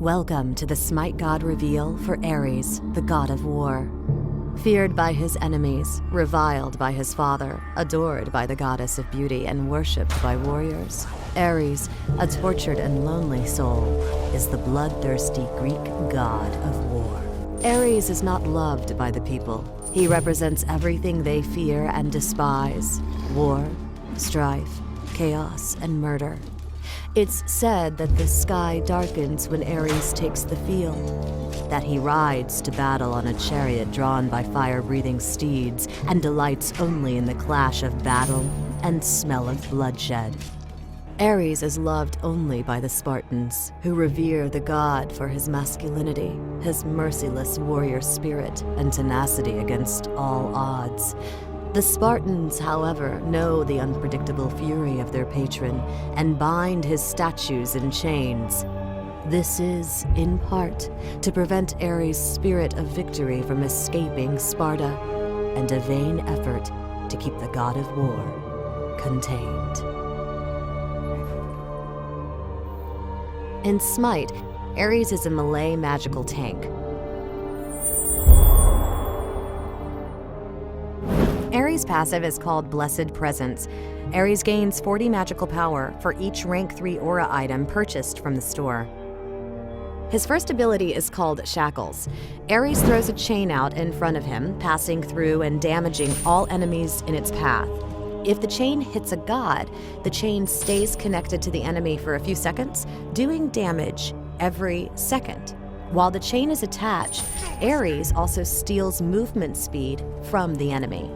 Welcome to the SMITE God reveal for Ares, the god of war. Feared by his enemies, reviled by his father, adored by the goddess of beauty, and worshipped by warriors, Ares, a tortured and lonely soul, is the bloodthirsty Greek god of war. Ares is not loved by the people. He represents everything they fear and despise: war, strife, chaos, and murder. It's said that the sky darkens when Ares takes the field, that he rides to battle on a chariot drawn by fire-breathing steeds and delights only in the clash of battle and smell of bloodshed. Ares is loved only by the Spartans, who revere the god for his masculinity, his merciless warrior spirit, and tenacity against all odds. The Spartans, however, know the unpredictable fury of their patron and bind his statues in chains. This is, in part, to prevent Ares' spirit of victory from escaping Sparta, and a vain effort to keep the god of war contained. In SMITE, Ares is a Malay magical tank. Ares' passive is called Blessed Presence. Ares gains 40 magical power for each rank 3 aura item purchased from the store. His first ability is called Shackles. Ares throws a chain out in front of him, passing through and damaging all enemies in its path. If the chain hits a god, the chain stays connected to the enemy for a few seconds, doing damage every second. While the chain is attached, Ares also steals movement speed from the enemy.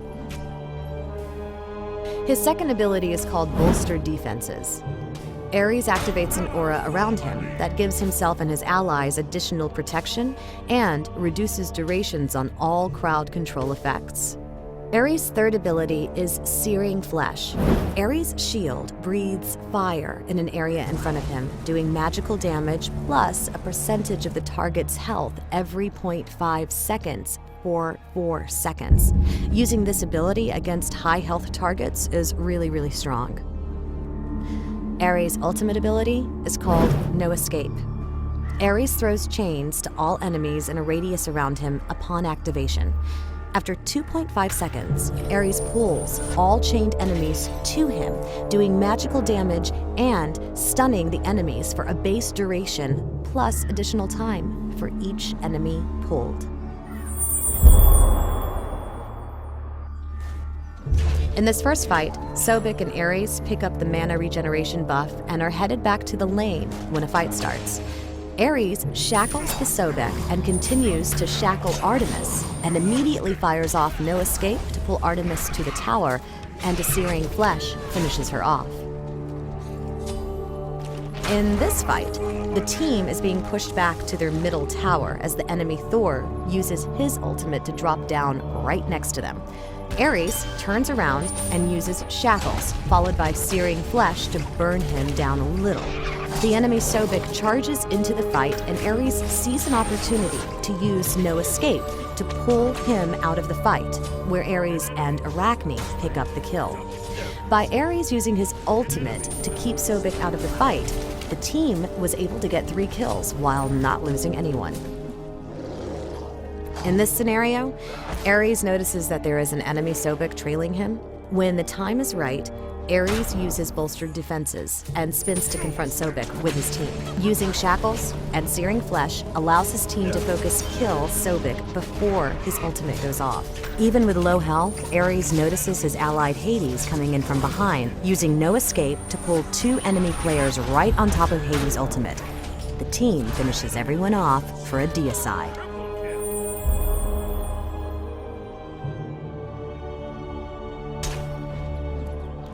His second ability is called Bolstered Defenses. Ares activates an aura around him that gives himself and his allies additional protection and reduces durations on all crowd control effects. Ares' third ability is Searing Flesh. Ares' shield breathes fire in an area in front of him, doing magical damage plus a percentage of the target's health every 0.5 seconds for 4 seconds. Using this ability against high health targets is really strong. Ares' ultimate ability is called No Escape. Ares throws chains to all enemies in a radius around him upon activation. After 2.5 seconds, Ares pulls all chained enemies to him, doing magical damage and stunning the enemies for a base duration plus additional time for each enemy pulled. In this first fight, Sobek and Ares pick up the mana regeneration buff and are headed back to the lane when a fight starts. Ares shackles the Sobek and continues to shackle Artemis, and immediately fires off No Escape to pull Artemis to the tower, and a Searing Flesh finishes her off. In this fight, the team is being pushed back to their middle tower as the enemy Thor uses his ultimate to drop down right next to them. Ares turns around and uses Shackles, followed by Searing Flesh to burn him down a little. The enemy Sobek charges into the fight, and Ares sees an opportunity to use No Escape to pull him out of the fight, where Ares and Arachne pick up the kill. By Ares using his ultimate to keep Sobek out of the fight, the team was able to get 3 kills while not losing anyone. In this scenario, Ares notices that there is an enemy Sobek trailing him. When the time is right, Ares uses Bolstered Defenses and spins to confront Sobek with his team. Using Shackles and Searing Flesh allows his team to focus kill Sobek before his ultimate goes off. Even with low health, Ares notices his allied Hades coming in from behind, using No Escape to pull 2 enemy players right on top of Hades' ultimate. The team finishes everyone off for a deicide.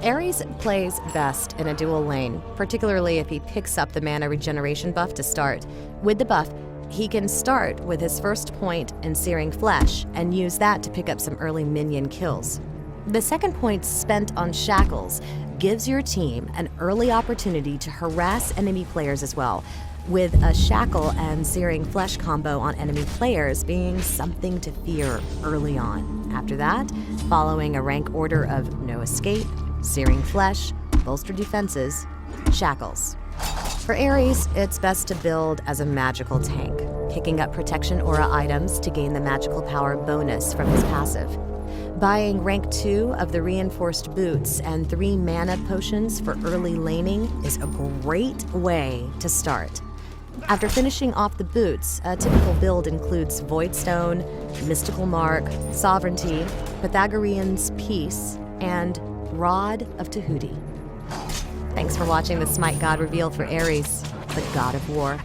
Ares plays best in a dual lane, particularly if he picks up the mana regeneration buff to start. With the buff, he can start with his first point in Searing Flesh and use that to pick up some early minion kills. The second point spent on Shackles gives your team an early opportunity to harass enemy players as well, with a Shackle and Searing Flesh combo on enemy players being something to fear early on. After that, following a rank order of No Escape, Searing Flesh, Bolstered Defenses, Shackles. For Aries, it's best to build as a magical tank, picking up protection aura items to gain the magical power bonus from his passive. Buying rank 2 of the reinforced boots and 3 mana potions for early laning is a great way to start. After finishing off the boots, a typical build includes Voidstone, Mystical Mark, Sovereignty, Pythagorean's Peace, and Rod of Tahuti. Thanks for watching the SMITE God reveal for Aries, the God of War.